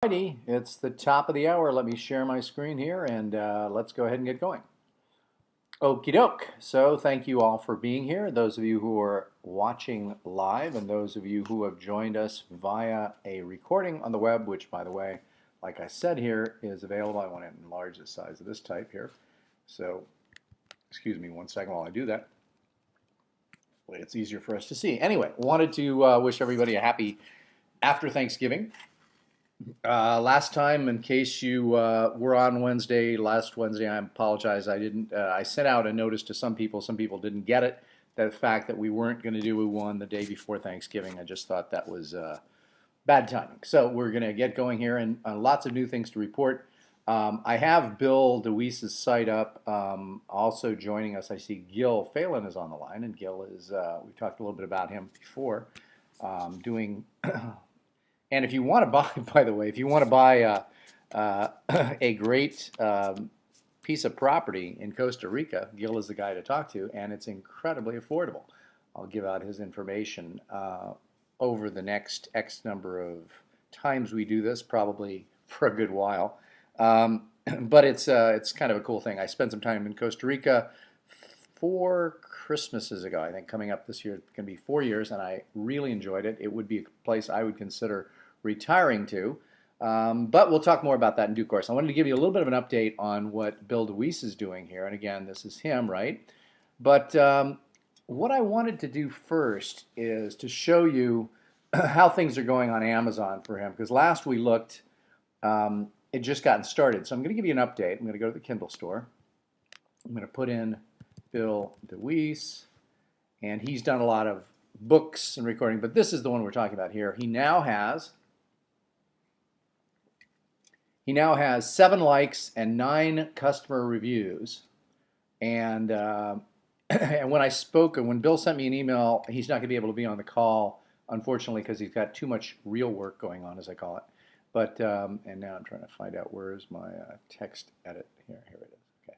Alrighty, it's the top of the hour. Let me share my screen here and let's go ahead and get going. Okie doke. So thank you all for being here. Those of you who are watching live and those of you who have joined us via a recording on the web, which by the way, like I said here, is available. I want to enlarge the size of this type here. So excuse me one second while I do that. It's easier for us to see. Anyway, wanted to wish everybody a happy after Thanksgiving. Last time, in case you were on Wednesday, last Wednesday, I apologize. I didn't. I sent out a notice to some people. Some people didn't get it. The fact that we weren't going to do one the day before Thanksgiving, I just thought that was bad timing. So we're going to get going here, and lots of new things to report. I have Bill DeWeese's site up. Also joining us, I see Gil Phelan is on the line, and Gil is. We talked a little bit about him before, doing. And if you want to buy, by the way, if you want to buy a great piece of property in Costa Rica, Gil is the guy to talk to, and it's incredibly affordable. I'll give out his information over the next X number of times we do this, probably for a good while. But it's kind of a cool thing. I spent some time in Costa Rica 4 Christmases ago, I think, coming up this year. It's going to be 4 years, and I really enjoyed it. It would be a place I would consider retiring to. But we'll talk more about that in due course. I wanted to give you a little bit of an update on what Bill DeWeese is doing here. And again, this is him, right? But what I wanted to do first is to show you how things are going on Amazon for him. Because last we looked, it just gotten started. So I'm going to give you an update. I'm going to go to the Kindle store. I'm going to put in Bill DeWeese. And he's done a lot of books and recording. But this is the one we're talking about here. He now has 7 likes and 9 customer reviews. And and when Bill sent me an email, he's not going to be able to be on the call, unfortunately, because he's got too much real work going on, as I call it. But and now I'm trying to find out where is my text edit here. Here it is. Okay.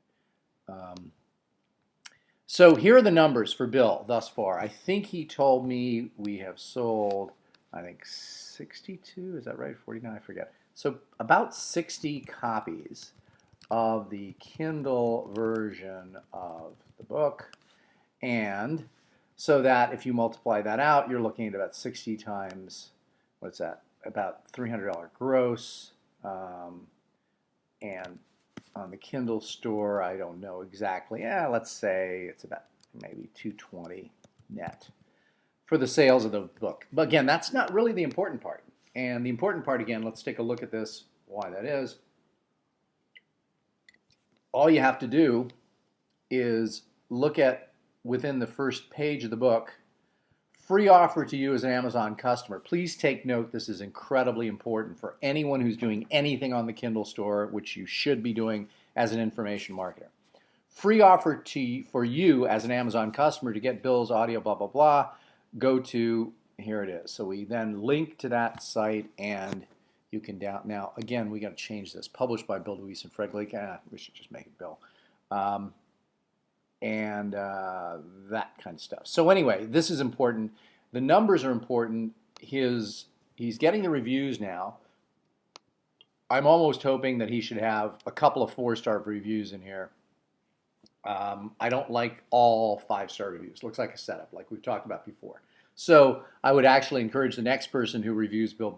So here are the numbers for Bill thus far. I think he told me we have sold, I think 62. Is that right? 49? I forget. So about 60 copies of the Kindle version of the book. And so that if you multiply that out, you're looking at about 60 times, what's that? About $300 gross. And on the Kindle store, I don't know exactly. Let's say it's about maybe $220 net for the sales of the book. But again, that's not really the important part. And the important part, again, let's take a look at this, why that is. All you have to do is look at within the first page of the book, free offer to you as an Amazon customer. Please take note, this is incredibly important for anyone who's doing anything on the Kindle store, which you should be doing as an information marketer. Free offer for you as an Amazon customer to get Bill's audio, blah, blah, blah. Go to, here it is. So we then link to that site, and you can down. Now, again, we got to change this. Published by Bill DeWeese and Fred Gleeck. We should just make it Bill. And that kind of stuff. So anyway, this is important. The numbers are important. He's getting the reviews now. I'm almost hoping that he should have a couple of 4-star reviews in here. I don't like all 5-star reviews. Looks like a setup, like we've talked about before. So I would actually encourage the next person who reviews Bill's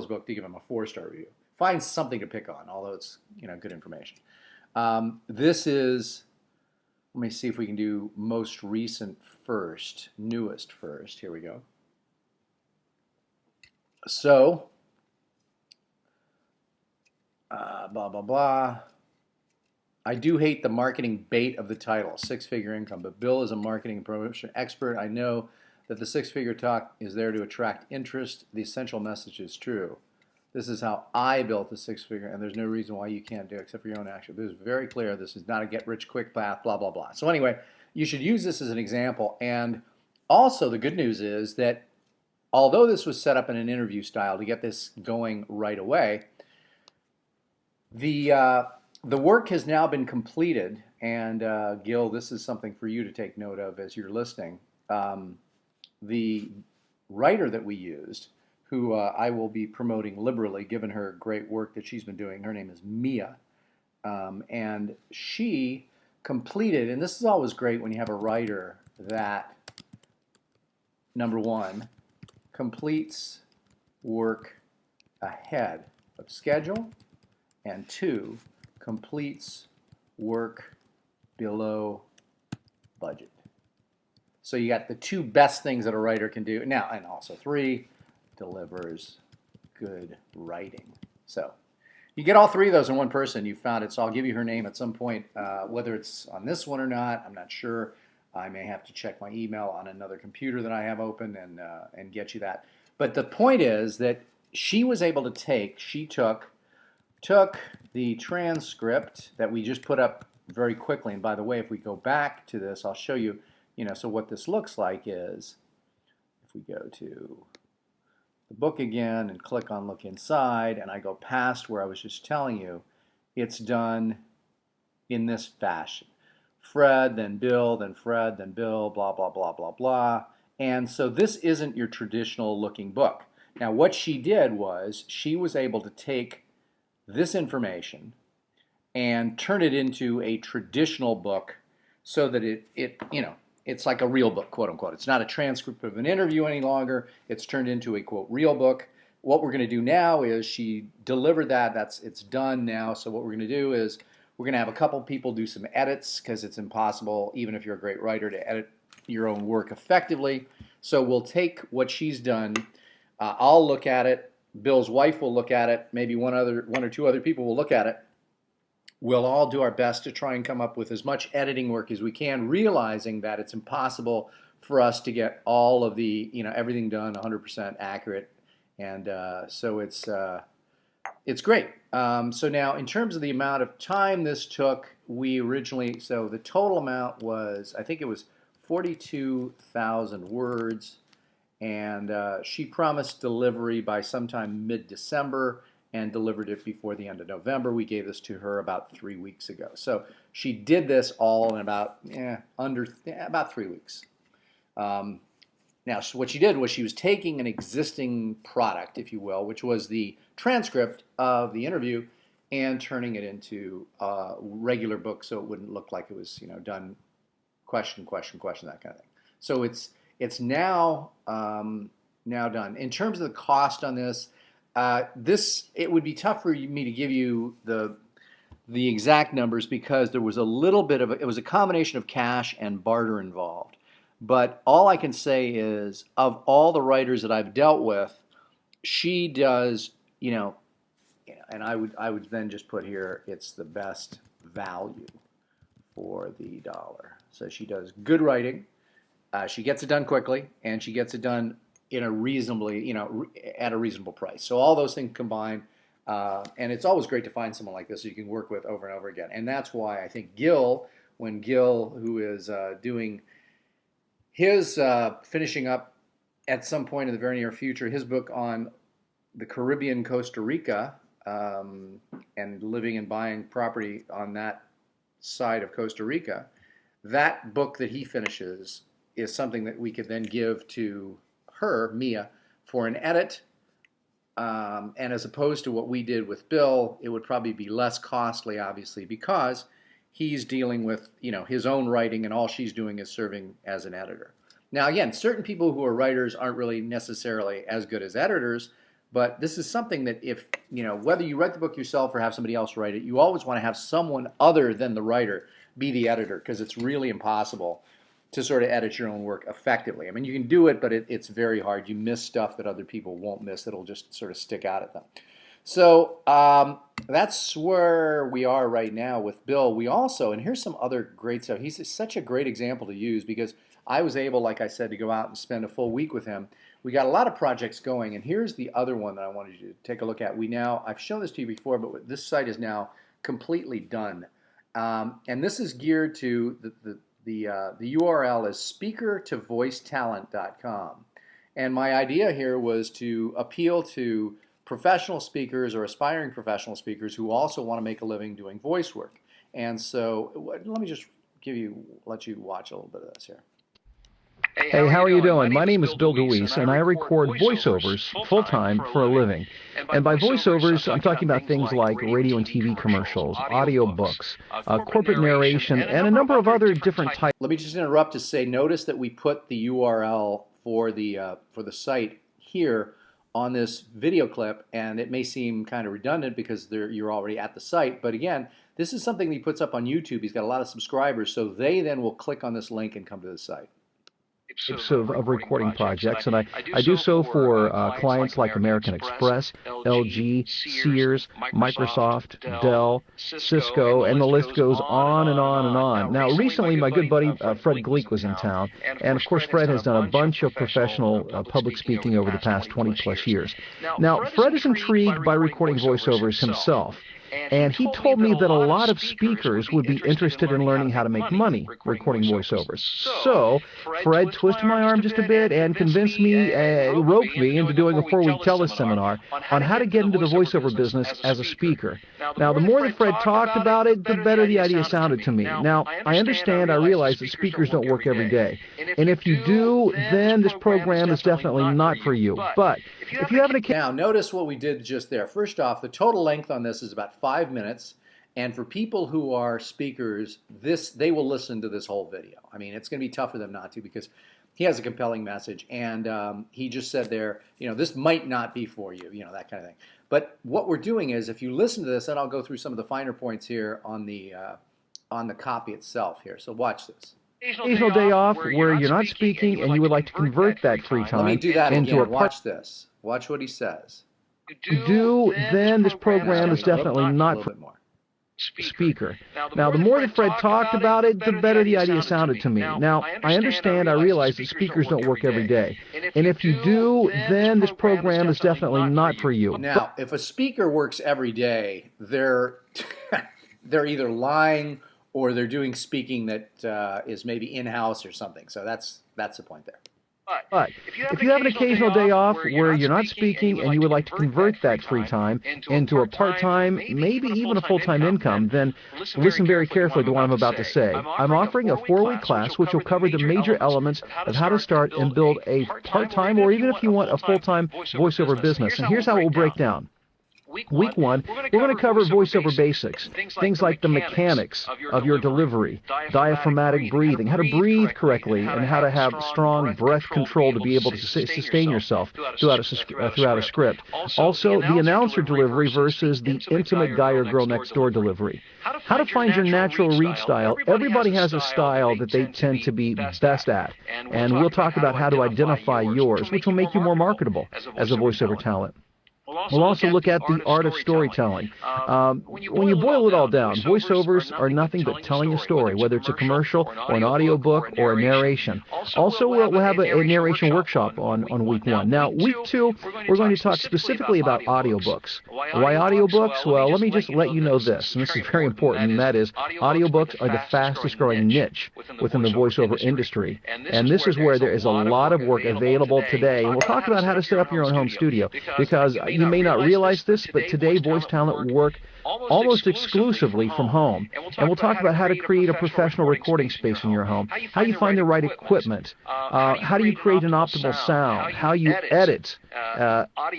book to give him a 4-star review. Find something to pick on, although it's good information. This is, let me see if we can do most recent first, newest first. Here we go. So, blah, blah, blah. I do hate the marketing bait of the title, 6-figure income, but Bill is a marketing and promotion expert. I know that the 6-figure talk is there to attract interest. The essential message is true. This is how I built the 6-figure, and there's no reason why you can't do it except for your own action. This is very clear. This is not a get-rich-quick path, blah, blah, blah. So anyway, you should use this as an example. And also the good news is that although this was set up in an interview style to get this going right away, the work has now been completed, and Gil, this is something for you to take note of as you're listening. The writer that we used, who I will be promoting liberally given her great work that she's been doing. Her name is Mia. And she completed, and this is always great when you have a writer that, number one, completes work ahead of schedule, and two, completes work below budget. So you got the two best things that a writer can do. Now, and also three, delivers good writing. So you get all three of those in one person. You found it. So I'll give you her name at some point, whether it's on this one or not. I'm not sure. I may have to check my email on another computer that I have open and get you that. But the point is that she was able to take, she took the transcript that we just put up very quickly. And by the way, if we go back to this, I'll show you, so what this looks like is, if we go to the book again and click on Look Inside, and I go past where I was just telling you, it's done in this fashion. Fred, then Bill, then Fred, then Bill, blah, blah, blah, blah, blah. And so this isn't your traditional looking book. Now what she did was she was able to take this information and turn it into a traditional book so that it's like a real book, quote unquote. It's not a transcript of an interview any longer. It's turned into a, quote, real book. What we're going to do now is she delivered that. It's done now. So what we're going to do is we're going to have a couple people do some edits because it's impossible, even if you're a great writer, to edit your own work effectively. So we'll take what she's done. I'll look at it. Bill's wife will look at it. Maybe one or two other people will look at it. We'll all do our best to try and come up with as much editing work as we can, realizing that it's impossible for us to get all of the, everything done 100% accurate. And so it's great. So now, in terms of the amount of time this took, so the total amount was, I think it was 42,000 words, and she promised delivery by sometime mid-December and delivered it before the end of November. We gave this to her about 3 weeks ago. So she did this all in about 3 weeks. Now, so what she did was she was taking an existing product, if you will, which was the transcript of the interview, and turning it into a regular book so it wouldn't look like it was, done question, question, question, that kind of thing. So it's now done. In terms of the cost on this, it would be tough for me to give you the exact numbers because there was a little bit of it was a combination of cash and barter involved. But all I can say is, of all the writers that I've dealt with, she does, and I would then just put here, it's the best value for the dollar. So she does good writing, she gets it done quickly, and she gets it done in a reasonably, at a reasonable price. So all those things combined, and it's always great to find someone like this that you can work with over and over again. And that's why I think Gil, who is doing his, finishing up at some point in the very near future, his book on the Caribbean, Costa Rica, and living and buying property on that side of Costa Rica, that book that he finishes is something that we could then give to her, Mia, for an edit, and as opposed to what we did with Bill, it would probably be less costly, obviously, because he's dealing with his own writing, and all she's doing is serving as an editor. Now, again, certain people who are writers aren't really necessarily as good as editors, but this is something that if, whether you write the book yourself or have somebody else write it, you always want to have someone other than the writer be the editor, because it's really impossible to sort of edit your own work effectively. I mean, you can do it, but it's very hard. You miss stuff that other people won't miss that'll just sort of stick out at them. So that's where we are right now with Bill. We also, and here's some other great stuff. He's such a great example to use because I was able, like I said, to go out and spend a full week with him. We got a lot of projects going, and here's the other one that I wanted you to take a look at. I've shown this to you before, but this site is now completely done. And this is geared to, the URL is speakertovoicetalent.com. And my idea here was to appeal to professional speakers or aspiring professional speakers who also want to make a living doing voice work. And so let me just let you watch a little bit of this here. Hey, how are you doing? My name is Bill DeWeese, and I record voiceovers full-time for a living. And by voiceovers, I'm talking about things like radio and TV commercials, audiobooks, corporate narration, and a number of other different types. Let me just interrupt to say, notice that we put the URL for the site here on this video clip, and it may seem kind of redundant because you're already at the site, but again, this is something that he puts up on YouTube. He's got a lot of subscribers, so they then will click on this link and come to the site. Of recording projects, and I do so for clients like American Express, LG, Sears, Microsoft, Dell, Cisco, and the list goes on and on and on. Now, recently, my good buddy Fred Gleeck was in town, and of course, Fred has done a bunch of professional public speaking over the past 20-plus years. Now, Fred is intrigued by recording voiceovers himself. And he told me that a lot of speakers would be interested in learning how to make money recording voiceovers. So Fred twisted my arm just a bit and convinced me, roped me into doing a 4-week teleseminar on how to get into the voiceover business as a speaker. Now, the more that Fred talked about it, the better the idea sounded to me. Now, I realize that speakers don't work every day. And if you do, then this program is definitely not for you. But if you have an account... Now, notice what we did just there. First off, the total length on this is about 5 minutes, and for people who are speakers, they will listen to this whole video. I mean, it's going to be tough for them not to because he has a compelling message, and he just said there, this might not be for you, that kind of thing. But what we're doing is, if you listen to this, and I'll go through some of the finer points here on the copy itself here. So watch this. Occasional day off where you're not speaking and you would like to convert that free time. Let me do that again. Watch this. Watch what he says. Then this program is definitely not for speaker. Now, the more that Fred talked about it, the better the idea sounded to me. Now, I realize that speakers don't work every day. And if you do, then this program is definitely not for you. Now, if a speaker works every day, they're either lying or they're doing speaking that is maybe in-house or something. So that's the point there. But if you have an occasional day off where you're not speaking and you would like to convert that free time into a part-time, maybe even a full-time income, then listen very carefully to what I'm about to say. I'm offering a 4-week class which will cover the major elements of how to start and build a part-time, or even if you want a full-time voiceover business. And here's how it will break down. Week 1, we're going to cover voiceover basics, things like the mechanics of your delivery, diaphragmatic breathing, how to breathe correctly, and how to have strong breath control to be able to sustain yourself throughout a script. Also, the announcer delivery versus the intimate guy or girl next door delivery. How to find your natural read style. Everybody has a style that they tend to be best at, and we'll talk about how to identify yours, which will make you more marketable as a voiceover talent. We'll also look at the art of storytelling. When you boil it all down, voiceovers are nothing but telling a story, whether it's a commercial or an audiobook or a narration. Also, we'll have a narration workshop on week 1. Now, week 2, we're going to talk specifically about audiobooks. Why audiobooks? Well, let me just let you know this, and this is very important, and that is audiobooks are the fastest growing niche within the voiceover industry. And this is where there is a lot of work available today. And we'll talk about how to set up your own home studio, because you may not realize this, but today voice talent work almost exclusively from home. And we'll talk about how to create a professional recording space in your home, how you find the right equipment, how do you create an optimal sound, how you edit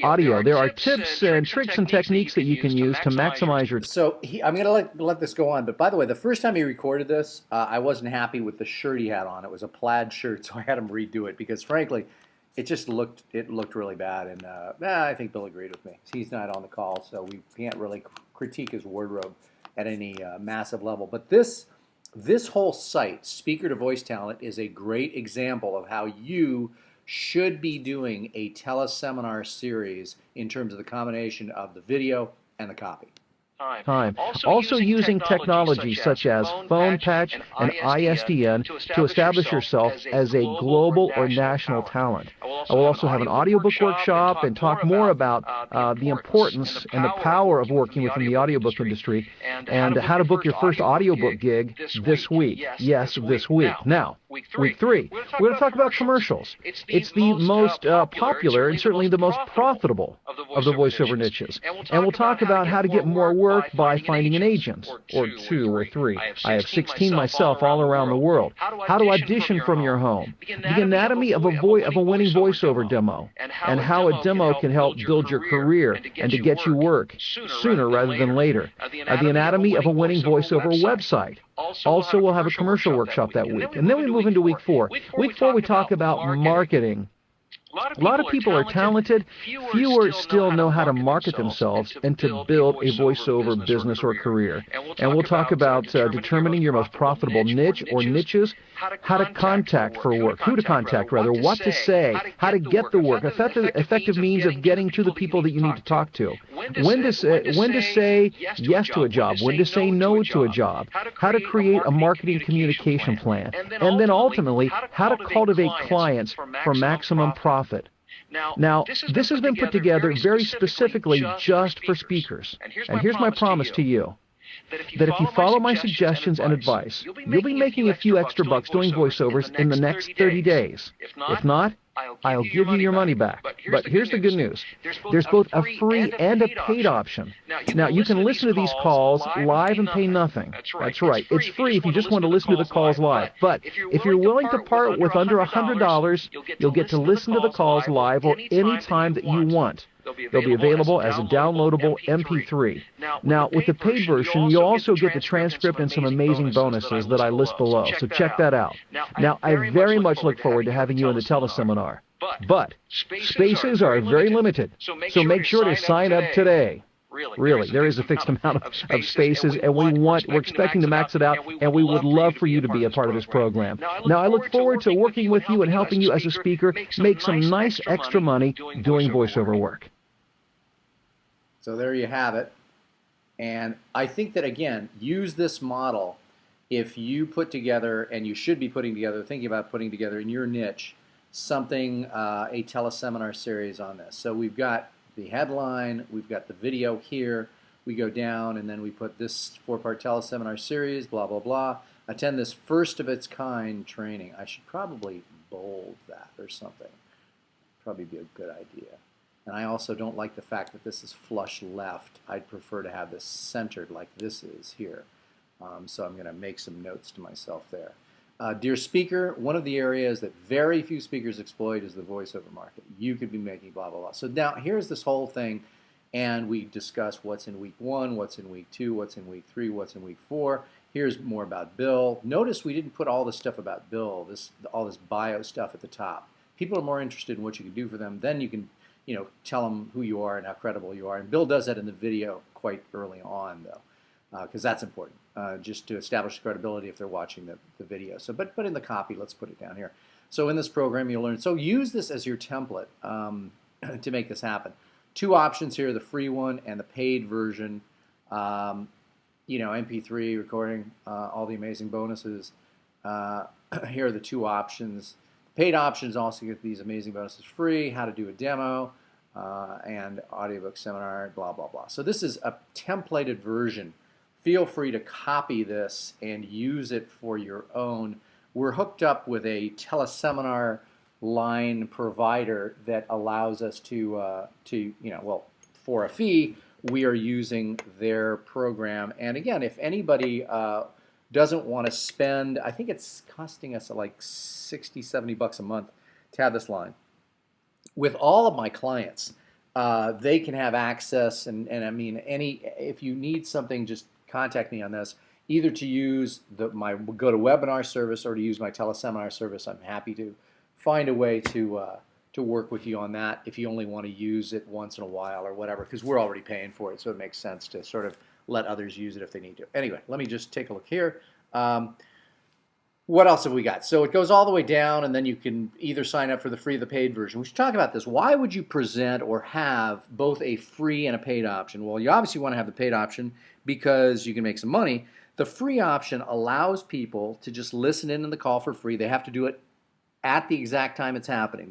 audio. There are tips and tricks and techniques that you can use to maximize your... So I'm going to let this go on, but by the way, the first time he recorded this, I wasn't happy with the shirt he had on. It was a plaid shirt, so I had him redo it because, frankly, it looked really bad, and I think Bill agreed with me. He's not on the call, so we can't really critique his wardrobe at any massive level. But this whole site, Speaker to Voice Talent, is a great example of how you should be doing a teleseminar series in terms of the combination of the video and the copy. Also using technology such as phone patch and ISDN to establish yourself as a global or national talent. I will also have an audiobook workshop and talk more about the importance and the power of working within the audiobook industry and how to book your first audiobook gig this week. Yes, this week. Now, week 3, we're going to talk about commercials. It's the most popular and certainly the most profitable of the voiceover niches. And we'll talk about how to get more work work by finding an agent, or two or three. I have 16 myself all around the world. How to audition from your home. The anatomy of a winning voiceover demo, and how a demo can help build your career and to get you work sooner rather than later. The anatomy of a winning voiceover website. Also, we'll have a commercial workshop that week. And then we move into week 4. Week 4, we talk about marketing. A lot of people are talented, fewer still know how to market themselves and to build a voiceover business or career. And we'll talk about determining your most profitable niche or niches, how to contact for work, who to contact rather, what to say, how to get the work, effective means of getting to the people that you need to talk to, when to say yes to a job, when to say no to a job, how to create a marketing communication plan, and then ultimately how to cultivate clients for maximum profit. Now, this has been put together very specifically just for speakers. And here's my promise to you, that if you follow my suggestions and advice, you'll be making a few extra bucks doing voiceovers in the next 30 days. If not, I'll give you your money back. But here's the good news. There's both a free and a paid option. Now, you can listen to these calls live and pay nothing. That's right. It's free if you just want to listen to the calls live. But if you're willing to part with under $100, you'll get to listen to the calls live or any time that you want. They'll be available as a downloadable MP3. Now, with the paid version, you'll also get the transcript and some amazing bonuses that I list below, so check that out. Now, I very much look forward to having you in the teleseminar. But spaces are very limited, so make sure to sign up today. Really, there is a fixed amount of spaces, and we're expecting to max it out, and we would love for you to be a part of this program. Now, I look forward to working with you and helping you as a speaker make some nice extra money doing voiceover work. So there you have it. And I think that, again, use this model if you put together, and you should be putting together, thinking about putting together in your niche, something, a teleseminar series on this. So we've got the headline, we've got the video here, we go down, and then we put this 4-part teleseminar series, blah, blah, blah. Attend this first of its kind training. I should probably bold that or something. Probably be a good idea. And I also don't like the fact that this is flush left. I'd prefer to have this centered like this is here. So I'm going to make some notes to myself there. Dear speaker, one of the areas that very few speakers exploit is the voiceover market. You could be making blah, blah, blah. So now here's this whole thing, and we discuss what's in week 1, what's in week 2, what's in week 3, what's in week 4. Here's more about Bill. Notice we didn't put all the stuff about Bill, all this bio stuff at the top. People are more interested in what you can do for them. Then you can tell them who you are and how credible you are. And Bill does that in the video quite early on, though, because that's important, just to establish credibility if they're watching the video. So, but in the copy, let's put it down here. So in this program, you'll learn. So use this as your template to make this happen. 2 options here: the free one and the paid version. MP3 recording, all the amazing bonuses. Here are the 2 options. Paid options also get these amazing bonuses free, how to do a demo, and audiobook seminar, blah, blah, blah. So this is a templated version. Feel free to copy this and use it for your own. We're hooked up with a teleseminar line provider that allows us to for a fee, we are using their program. And again, if anybody doesn't want to spend, I think it's costing us like 60, 70 bucks a month to have this line. With all of my clients, they can have access, and I mean, if you need something, just contact me on this, either to use my GoToWebinar service or to use my teleseminar service. I'm happy to find a way to work with you on that if you only want to use it once in a while or whatever, because we're already paying for it, so it makes sense to sort of let others use it if they need to. Anyway, let me just take a look here. What else have we got? So it goes all the way down, and then you can either sign up for the free or the paid version. We should talk about this. Why would you present or have both a free and a paid option? Well, you obviously want to have the paid option because you can make some money. The free option allows people to just listen in on the call for free. They have to do it at the exact time it's happening.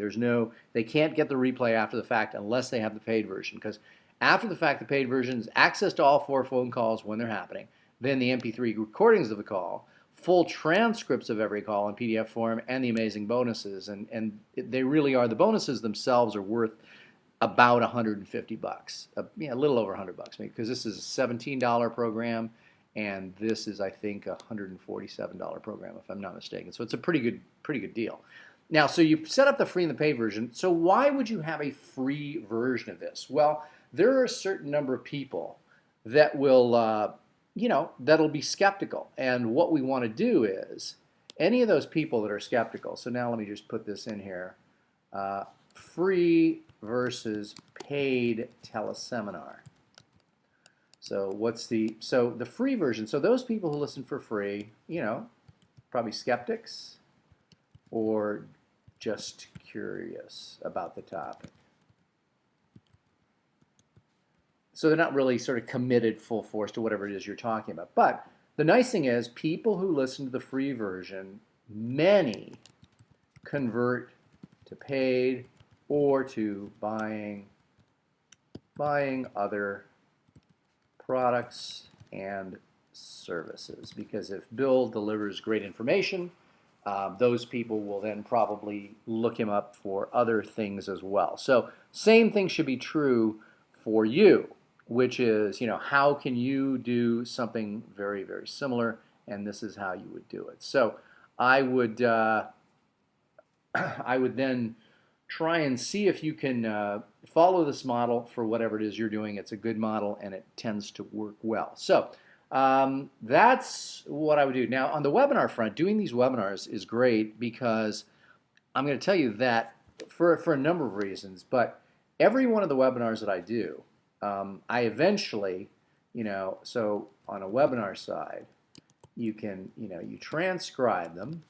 They can't get the replay after the fact unless they have the paid version, because after the fact, the paid version is access to all 4 phone calls when they're happening, then the MP3 recordings of the call, full transcripts of every call in PDF form, and the amazing bonuses. And they really are, the bonuses themselves are worth about $150, yeah, a little over $100 maybe, because this is a $17 program, and this is, I think, a $147 program, if I'm not mistaken. So it's a pretty good deal. Now, so you set up the free and the paid version. So why would you have a free version of this? Well, there are a certain number of people that will, that'll be skeptical. And what we want to do is, any of those people that are skeptical, so now let me just put this in here, free versus paid teleseminar. So the free version, so those people who listen for free, probably skeptics or just curious about the topic. So they're not really sort of committed full force to whatever it is you're talking about. But the nice thing is, people who listen to the free version, many convert to paid or to buying other products and services. Because if Bill delivers great information, those people will then probably look him up for other things as well. So same thing should be true for you, which is, how can you do something very, very similar, and this is how you would do it. So I would then try and see if you can follow this model for whatever it is you're doing. It's a good model, and it tends to work well. So that's what I would do. Now, on the webinar front, doing these webinars is great because I'm going to tell you that for a number of reasons, but every one of the webinars that I do, I eventually, so on a webinar side, you can, you transcribe them.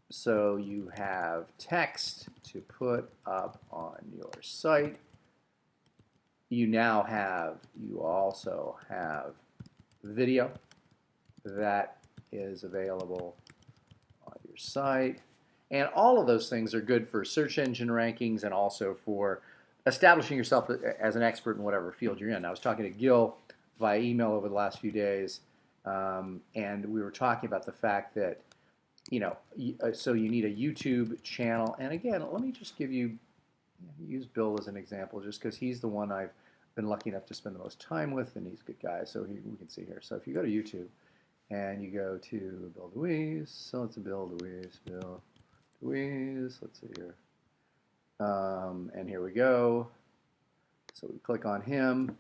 So you have text to put up on your site. You also have video that is available on your site. And all of those things are good for search engine rankings and also for establishing yourself as an expert in whatever field you're in. I was talking to Gil via email over the last few days, and we were talking about the fact that, so you need a YouTube channel. And again, let me just use Bill as an example, just because he's the one I've been lucky enough to spend the most time with, and he's a good guy, so we can see here. So if you go to YouTube, and you go to Bill DeWeese, so it's a Bill DeWeese, let's see here. And here we go. So we click on him.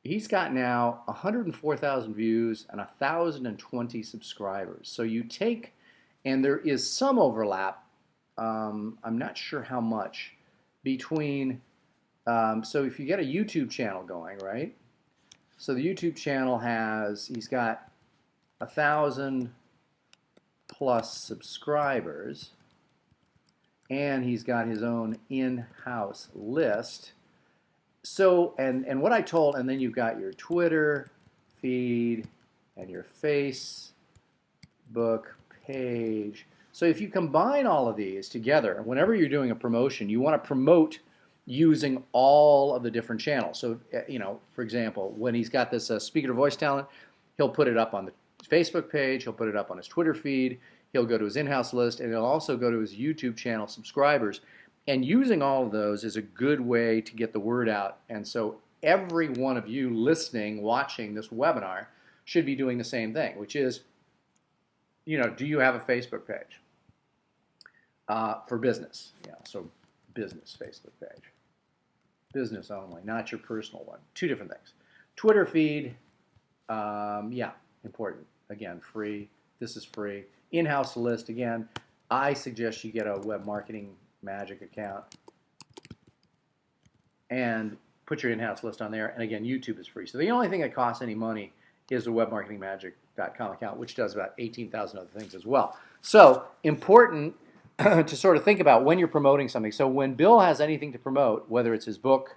He's got now 104,000 views and 1,020 subscribers. So you take, and there is some overlap, I'm not sure how much, between, so if you get a YouTube channel going, right? So the YouTube channel he's got 1,000 plus subscribers, and he's got his own in-house list. So, and what I told, and then you've got your Twitter feed and your Facebook page. So if you combine all of these together, whenever you're doing a promotion, you want to promote using all of the different channels. So, for example, when he's got this speaker to voice talent, he'll put it up on the Facebook page, he'll put it up on his Twitter feed, he'll go to his in-house list, and he'll also go to his YouTube channel subscribers. And using all of those is a good way to get the word out. And so every one of you listening, watching this webinar should be doing the same thing, which is, do you have a Facebook page for business? So business Facebook page. Business only, not your personal one. Two different things. Twitter feed, important. Again, free. This is free. In-house list, again, I suggest you get a Web Marketing Magic account and put your in-house list on there. And again, YouTube is free. So the only thing that costs any money is the webmarketingmagic.com account, which does about 18,000 other things as well. So important to sort of think about when you're promoting something. So when Bill has anything to promote, whether it's his book,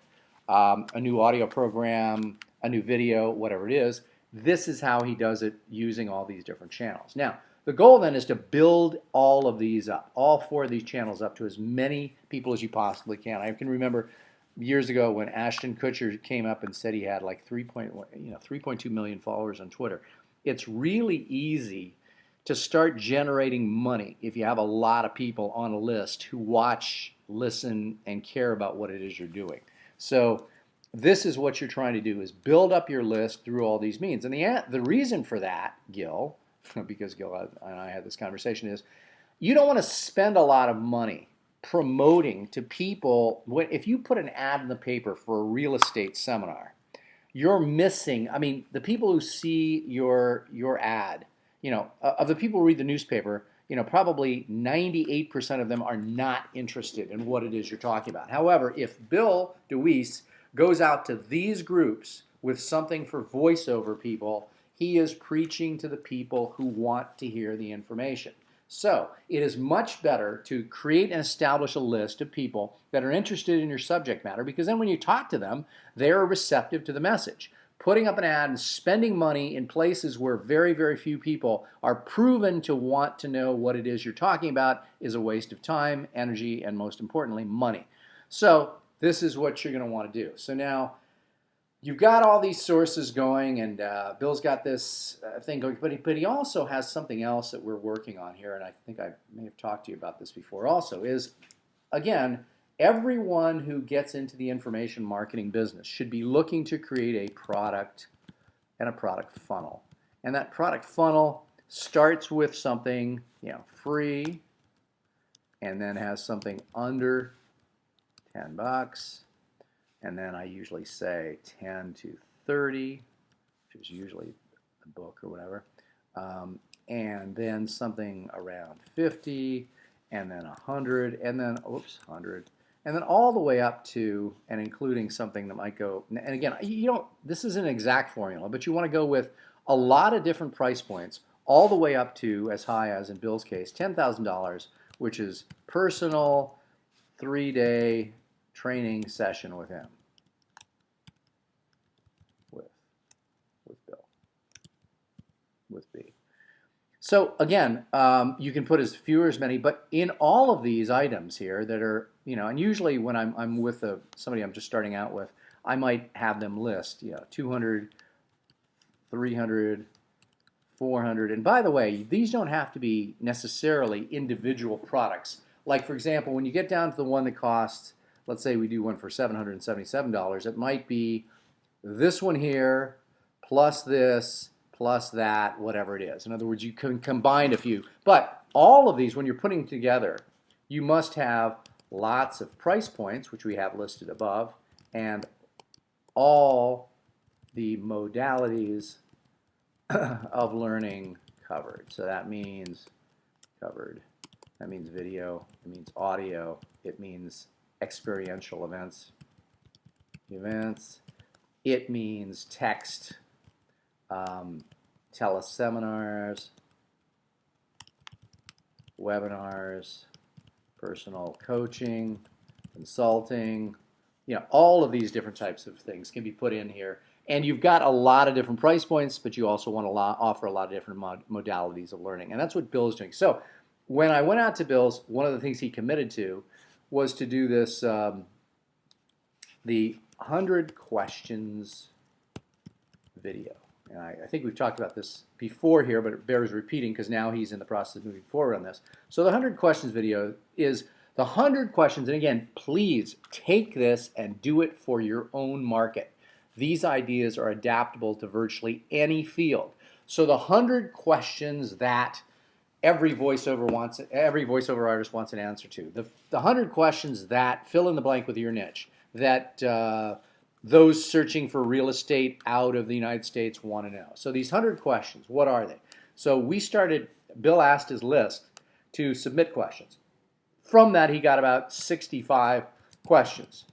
a new audio program, a new video, whatever it is, this is how he does it using all these different channels. Now, the goal then is to build all of these up, all four of these channels up to as many people as you possibly can. I can remember years ago when Ashton Kutcher came up and said he had like 3.2 million followers on Twitter. It's really easy to start generating money if you have a lot of people on a list who watch, listen, and care about what it is you're doing. So this is what you're trying to do, is build up your list through all these means. And the reason for that, Gil, because Gil and I had this conversation, is you don't want to spend a lot of money promoting to people. If you put an ad in the paper for a real estate seminar, you're missing, I mean, the people who see your ad, of the people who read the newspaper, probably 98% of them are not interested in what it is you're talking about. However, if Bill DeWeese goes out to these groups with something for voiceover people, he is preaching to the people who want to hear the information. So it is much better to create and establish a list of people that are interested in your subject matter, because then when you talk to them, they're receptive to the message. Putting up an ad and spending money in places where very, very few people are proven to want to know what it is you're talking about is a waste of time, energy, and most importantly, money. So this is what you're going to want to do. So now you've got all these sources going, and Bill's got this thing going, but he also has something else that we're working on here, and I think I may have talked to you about this before also, is, again, everyone who gets into the information marketing business should be looking to create a product and a product funnel. And that product funnel starts with something, free, and then has something under $10. And then I usually say 10 to 30, which is usually a book or whatever. And then something around 50, and then 100, and then, 100. And then all the way up to and including something that might go, and again, this is an exact formula, but you want to go with a lot of different price points, all the way up to as high as, in Bill's case, $10,000, which is personal 3-day training session with him, with Bill, with B. So again, you can put as few or as many, but in all of these items here that are, and usually when I'm with somebody I'm just starting out with, I might have them list, 200, 300, 400. And by the way, these don't have to be necessarily individual products. Like, for example, when you get down to the one that costs, let's say we do one for $777, it might be this one here, plus this, plus that, whatever it is. In other words, you can combine a few. But all of these, when you're putting together, you must have lots of price points, which we have listed above, and all the modalities of learning covered. So that means covered. That means video. It means audio. It means experiential events. It means text, teleseminars, webinars, personal coaching, consulting, all of these different types of things can be put in here. And you've got a lot of different price points, but you also want to offer a lot of different modalities of learning. And that's what Bill's doing. So when I went out to Bill's, one of the things he committed to was to do this, the 100 questions video. And I think we've talked about this before here, but it bears repeating because now he's in the process of moving forward on this. So the 100 questions video is the 100 questions, and again, please take this and do it for your own market. These ideas are adaptable to virtually any field. So the 100 questions that every voiceover artist wants an answer to. The 100 questions that fill in the blank with your niche, that those searching for real estate out of the United States want to know. So these 100 questions, what are they? So Bill asked his list to submit questions. From that, he got about 65 questions.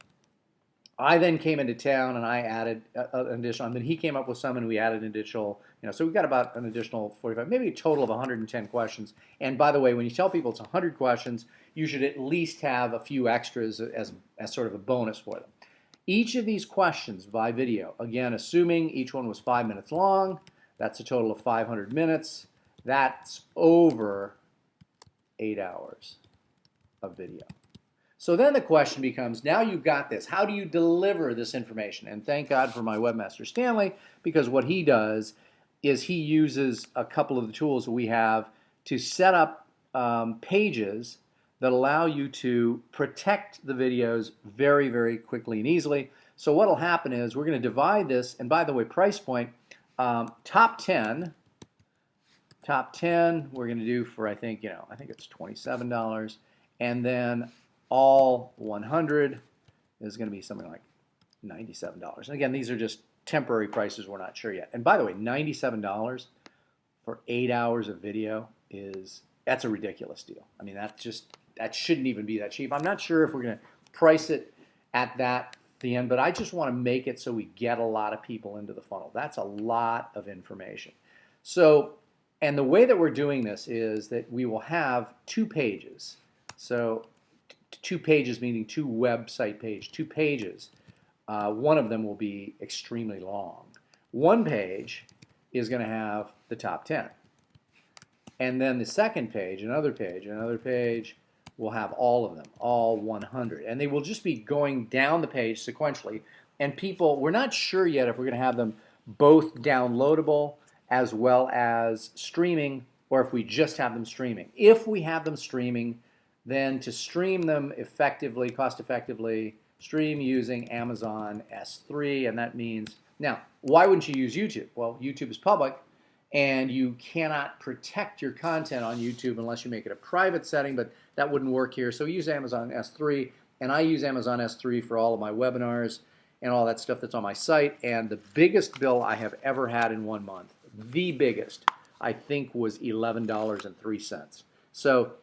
I then came into town and I added an additional, and then he came up with some and we added an additional, so we got about an additional 45, maybe a total of 110 questions. And by the way, when you tell people it's 100 questions, you should at least have a few extras as sort of a bonus for them. Each of these questions by video, again, assuming each one was 5 minutes long, that's a total of 500 minutes. That's over 8 hours of video. So then the question becomes, now you've got this, how do you deliver this information? And thank God for my webmaster Stanley, because what he does is he uses a couple of the tools that we have to set up pages that allow you to protect the videos very, very quickly and easily. So what will happen is we're going to divide this, and by the way, price point, top 10 we're going to do for, I think it's $27, and then all 100 is going to be something like $97. And again, these are just temporary prices, we're not sure yet. And by the way, $97 for 8 hours of video that's a ridiculous deal. I mean, that shouldn't even be that cheap. I'm not sure if we're going to price it at the end, but I just want to make it so we get a lot of people into the funnel. That's a lot of information. So, and the way that we're doing this is that we will have 2 pages. So 2 pages meaning 2 website pages, 2 pages. One of them will be extremely long. One page is going to have the top 10. And then the second page, another page, will have all of them, all 100. And they will just be going down the page sequentially. And people, we're not sure yet if we're going to have them both downloadable as well as streaming, or if we just have them streaming. If we have them streaming, then to stream them effectively, cost-effectively, stream using Amazon S3, and that means, now, why wouldn't you use YouTube? Well, YouTube is public, and you cannot protect your content on YouTube unless you make it a private setting, but that wouldn't work here. So use Amazon S3, and I use Amazon S3 for all of my webinars and all that stuff that's on my site. And the biggest bill I have ever had in 1 month, the biggest, I think was $11.03. So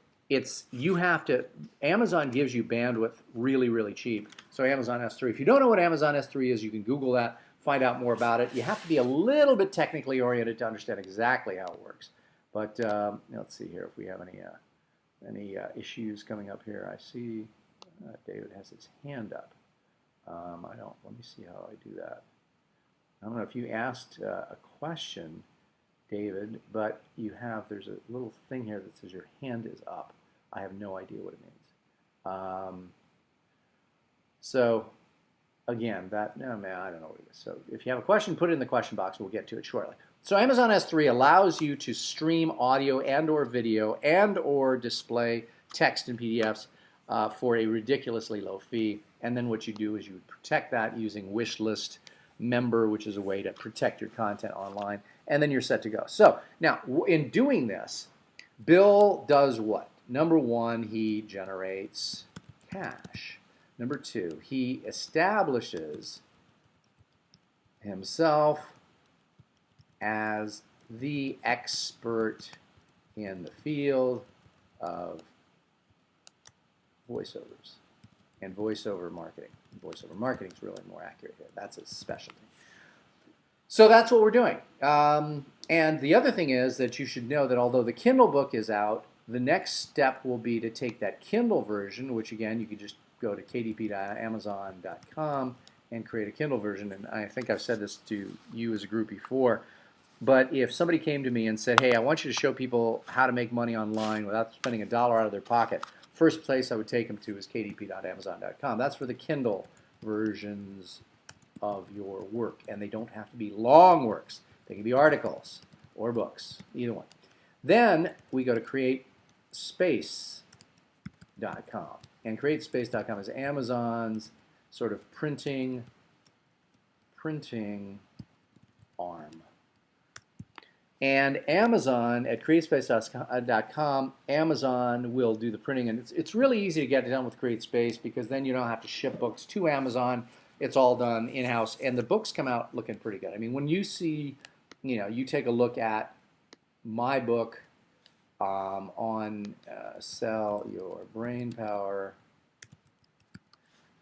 Amazon gives you bandwidth really, really cheap. So Amazon S3. If you don't know what Amazon S3 is, you can Google that, find out more about it. You have to be a little bit technically oriented to understand exactly how it works. But let's see here if we have any issues coming up here. I see David has his hand up. Let me see how I do that. I don't know if you asked a question, David, but there's a little thing here that says your hand is up. I have no idea what it means. So again, I don't know what it is. So if you have a question, put it in the question box. We'll get to it shortly. So Amazon S3 allows you to stream audio and or video and or display text and PDFs for a ridiculously low fee. And then what you do is you protect that using Wishlist Member, which is a way to protect your content online. And then you're set to go. So now, in doing this, Bill does what? Number 1, he generates cash. Number 2, he establishes himself as the expert in the field of voiceovers and voiceover marketing. Voiceover marketing is really more accurate here. That's his specialty. So that's what we're doing. And the other thing is that you should know that although the Kindle book is out, the next step will be to take that Kindle version, which again, you can just go to kdp.amazon.com and create a Kindle version. And I think I've said this to you as a group before, but if somebody came to me and said, hey, I want you to show people how to make money online without spending $1 out of their pocket, first place I would take them to is kdp.amazon.com. That's for the Kindle versions of your work, and they don't have to be long works. They can be articles or books, either one. Then we go to createspace.com, and createspace.com is Amazon's sort of printing arm. And Amazon, at createspace.com, Amazon will do the printing, and it's really easy to get it done with CreateSpace because then you don't have to ship books to Amazon. It's all done in-house, and the books come out looking pretty good. I mean, when you see, you take a look at my book on Sell Your Brain Power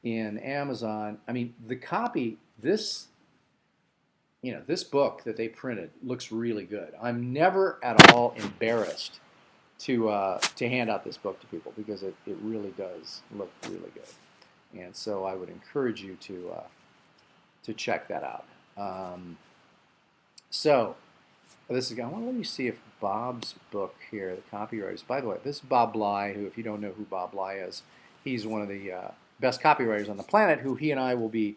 in Amazon, I mean, the copy, this book that they printed looks really good. I'm never at all embarrassed to hand out this book to people because it really does look really good. And so I would encourage you to check that out. So this is, let me see if Bob's book here, the copywriters. By the way, this is Bob Bly, who, if you don't know who Bob Bly is, he's one of the best copywriters on the planet, who he and I will be,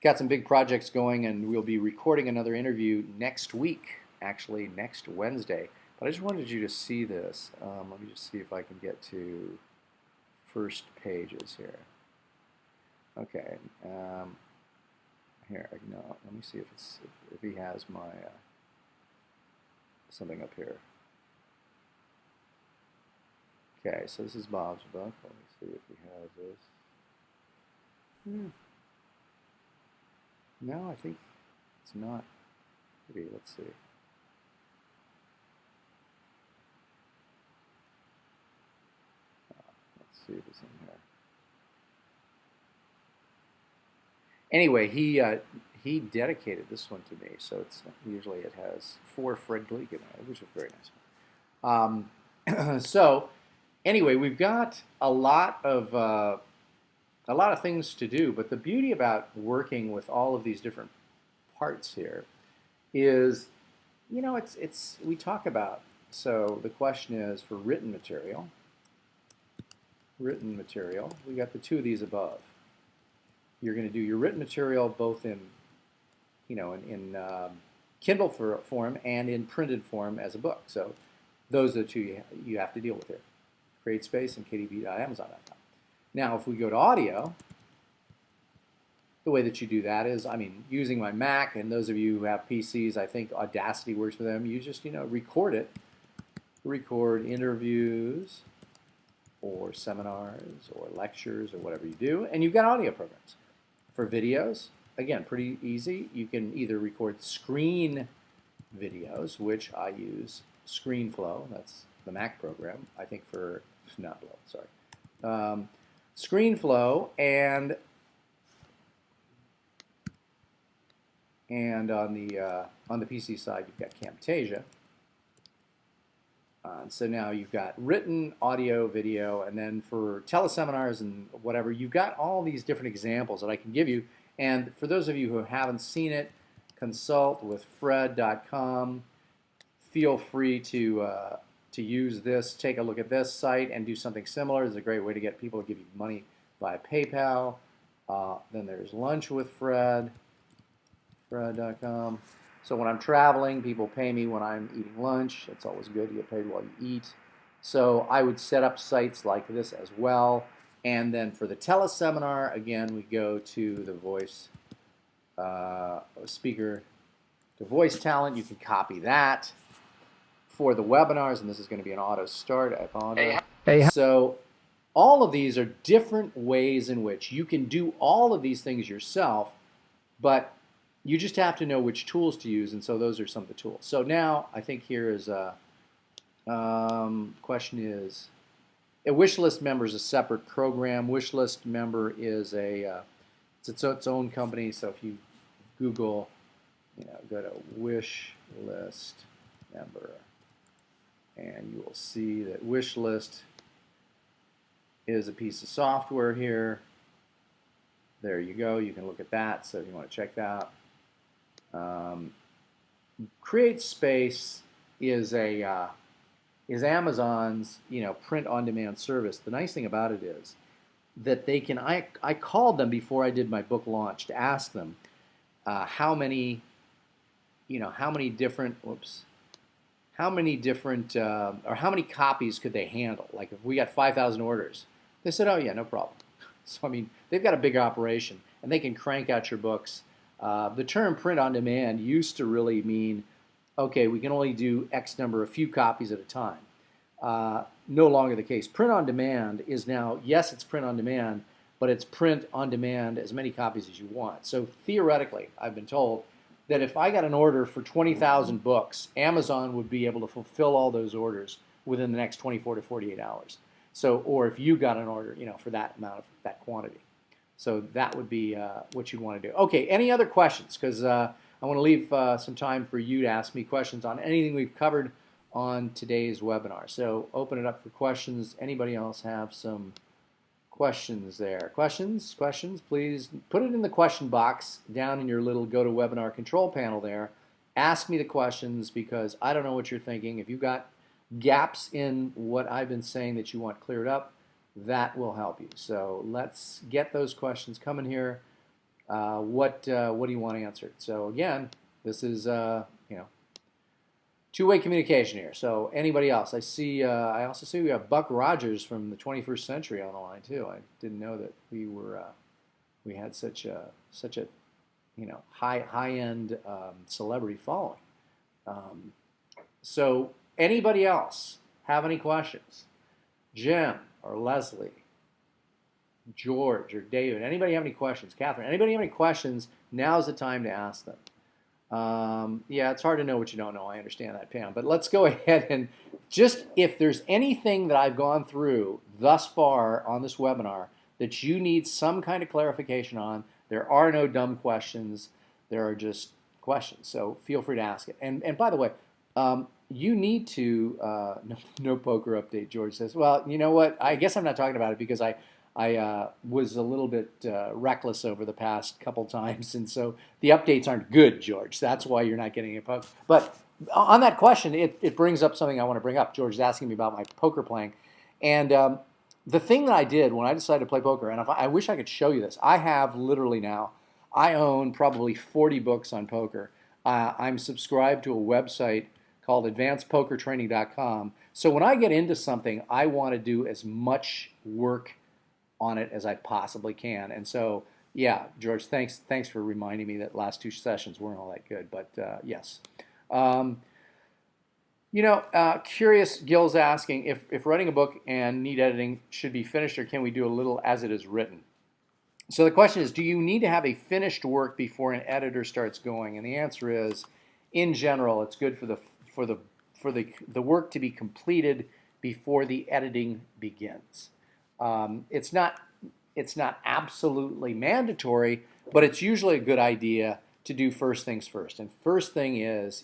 got some big projects going, and we'll be recording another interview next week, actually next Wednesday, But I just wanted you to see this. Let me just see if I can get to first pages here. Okay. Here, no, let me see if he has my something up here. Okay, so this is Bob's book. Let me see if he has this. No, I think it's not. Maybe, let's see. Let's see if it's in here. Anyway, he dedicated this one to me, so it's usually it has 4 Fred Gleeck in it, which is very nice. So anyway, we've got a lot of things to do, but the beauty about working with all of these different parts here is, you know, it's we talk about. So the question is for written material. We got the 2 of these above. You're going to do your written material both in, you know, in Kindle form and in printed form as a book. So those are the 2 you have to deal with here. CreateSpace and kdb.amazon.com. Now, if we go to audio, the way that you do that is, I mean, using my Mac, and those of you who have PCs, I think Audacity works for them. You just, you know, record it. Record interviews or seminars or lectures or whatever you do, and you've got audio programs. For videos, again, pretty easy. You can either record screen videos, which I use ScreenFlow. That's the Mac program, I think for, not Flow, sorry. ScreenFlow, and on the PC side, you've got Camtasia. So now you've got written, audio, video, and then for teleseminars and whatever, you've got all these different examples that I can give you. And for those of you who haven't seen it, consult with Fred.com. Feel free to use this. Take a look at this site and do something similar. It's a great way to get people to give you money via PayPal. Then there's Lunch with Fred, Fred.com. So when I'm traveling, people pay me when I'm eating lunch. It's always good. You get paid while you eat. So I would set up sites like this as well. And then for the teleseminar, again, we go to the voice speaker to voice talent. You can copy that. For the webinars, and this is going to be an auto start, I apologize. So all of these are different ways in which you can do all of these things yourself, but you just have to know which tools to use, and so those are some of the tools. So now I think here is a question is, a wish list member is a separate program. Wish list member is it's its own company. So if you Google, you know, go to wish list member, and you will see that wish list is a piece of software here. There you go. You can look at that. So if you want to check that out. CreateSpace is Amazon's, you know, print-on-demand service. The nice thing about it is that they can. I called them before I did my book launch to ask them how many different or how many copies could they handle? Like if we got 5,000 orders, they said, oh yeah, no problem. So I mean, they've got a big operation and they can crank out your books. The term print on demand used to really mean, okay, we can only do X number, a few copies at a time. No longer the case. Print on demand is now, yes, it's print on demand, but it's print on demand as many copies as you want. So theoretically, I've been told that if I got an order for 20,000 books, Amazon would be able to fulfill all those orders within the next 24 to 48 hours. So, or if you got an order, you know, for that amount of that quantity. So that would be what you'd want to do. Okay, any other questions? Because I want to leave some time for you to ask me questions on anything we've covered on today's webinar. So open it up for questions. Anybody else have some questions there? Questions? Questions? Please put it in the question box down in your little GoToWebinar control panel there. Ask me the questions because I don't know what you're thinking. If you've got gaps in what I've been saying that you want cleared up, that will help you. So let's get those questions coming here. What do you want answered? So again, this is two-way communication here. So anybody else? I see. I also see we have Buck Rogers from the 21st Century on the line too. I didn't know that we had such a high-end celebrity following. So anybody else have any questions? Jim or Leslie, George or David, anybody have any questions? Catherine, anybody have any questions? Now's the time to ask them. Yeah, it's hard to know what you don't know. I understand that, Pam. But let's go ahead and just, if there's anything that I've gone through thus far on this webinar that you need some kind of clarification on, there are no dumb questions. There are just questions. So feel free to ask it. And by the way, you need to, no poker update, George says. Well, you know what? I guess I'm not talking about it because I was a little bit reckless over the past couple times, and so the updates aren't good, George. That's why you're not getting a poker. But on that question, it brings up something I want to bring up. George is asking me about my poker playing, and the thing that I did when I decided to play poker, and I wish I could show you this. I have literally now, I own probably 40 books on poker. I'm subscribed to a website called advancedpokertraining.com. So when I get into something, I want to do as much work on it as I possibly can. And so, yeah, George, thanks for reminding me that last two sessions weren't all that good. But yes. Curious Gil's asking if writing a book and need editing should be finished, or can we do a little as it is written? So the question is, do you need to have a finished work before an editor starts going? And the answer is, in general, it's good for the work to be completed before the editing begins. It's not absolutely mandatory, but it's usually a good idea to do first things first. And first thing is,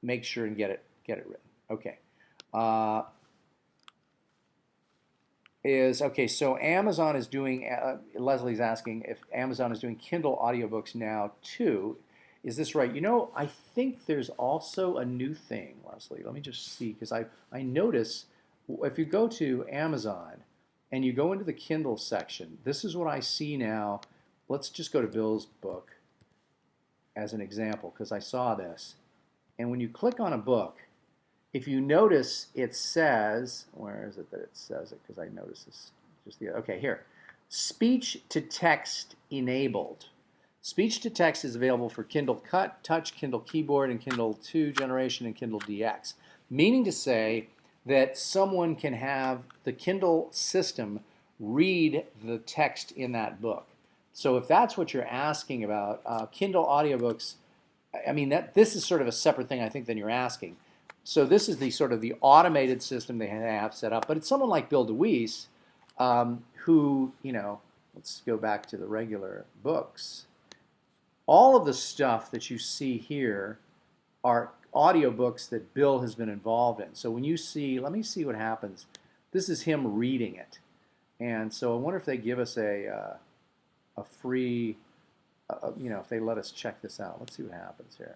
make sure and get it written. Okay. So Amazon is doing, Leslie's asking if Amazon is doing Kindle audiobooks now too. Is this right? I think there's also a new thing, Leslie. Let me just see, because I notice if you go to Amazon and you go into the Kindle section, this is what I see now. Let's just go to Bill's book as an example, because I saw this. And when you click on a book, if you notice, it says, where is it that it says it? Because I noticed this just the other, okay, here. Speech to text enabled. Speech to text is available for Kindle Cut, Touch, Kindle Keyboard, and Kindle 2 generation, and Kindle DX. Meaning to say that someone can have the Kindle system read the text in that book. So if that's what you're asking about, Kindle audiobooks, I mean, this is sort of a separate thing, I think, than you're asking. So this is the sort of the automated system they have set up. But it's someone like Bill DeWeese who, let's go back to the regular books. All of the stuff that you see here are audiobooks that Bill has been involved in. So when you see, let me see what happens. This is him reading it. And so I wonder if they give us a free, if they let us check this out. Let's see what happens here.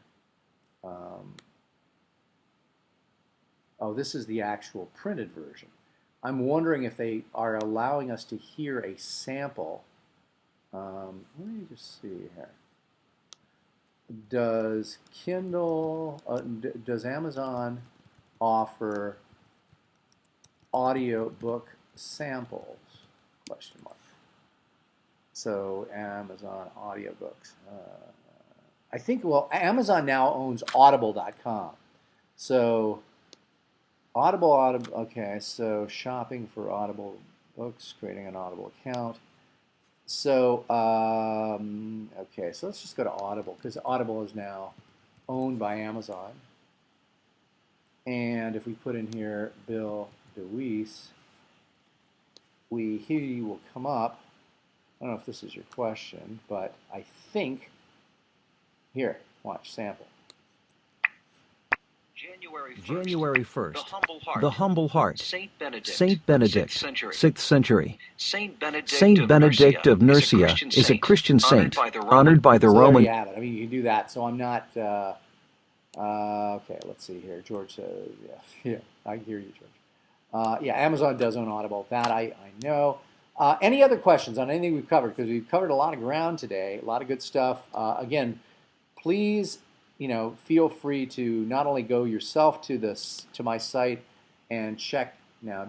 Oh, this is the actual printed version. I'm wondering if they are allowing us to hear a sample. Let me just see here. Does Kindle, does Amazon offer audiobook samples? Question mark. So Amazon audiobooks. I think, well, Amazon now owns Audible.com. So Audible, okay, so shopping for Audible books, creating an Audible account. So, okay, so let's just go to Audible, because Audible is now owned by Amazon. And if we put in here Bill DeWeese, he will come up. I don't know if this is your question, but I think, here, watch, sample. January 1st, The Humble Heart, Saint Benedict, 6th century. Saint Benedict of Nursia is a Christian saint, honored by the Roman... There you have it. I mean, you can do that, so I'm not... okay, let's see here. George says, yeah, I hear you, George. Yeah, Amazon does own Audible. That I know. Any other questions on anything we've covered? Because we've covered a lot of ground today, a lot of good stuff. Again, please feel free to not only go yourself to my site and check. Now,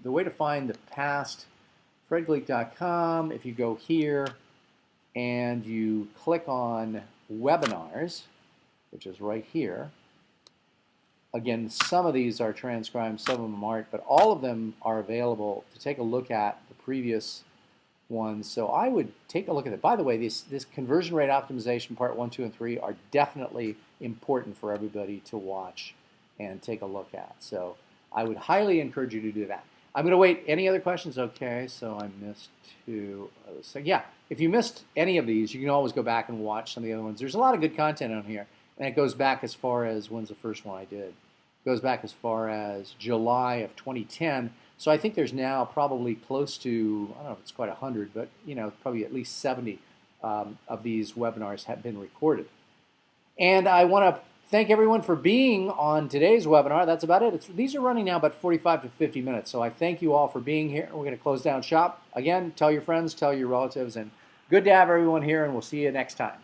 the way to find the past, fredgleeck.com, if you go here and you click on webinars, which is right here. Again, some of these are transcribed, some of them aren't, but all of them are available to take a look at the previous ones. So I would take a look at it. By the way, this conversion rate optimization part 1, 2, and 3 are definitely important for everybody to watch and take a look at. So I would highly encourage you to do that. I'm going to wait. Any other questions? Okay, so I missed two. So yeah, if you missed any of these, you can always go back and watch some of the other ones. There's a lot of good content on here, and it goes back as far as, when's the first one I did? It goes back as far as July of 2010. So I think there's now probably close to, I don't know if it's quite 100, but probably at least 70 of these webinars have been recorded. And I want to thank everyone for being on today's webinar. That's about it. These are running now about 45 to 50 minutes. So I thank you all for being here. We're going to close down shop. Again, tell your friends, tell your relatives, and good to have everyone here, and we'll see you next time.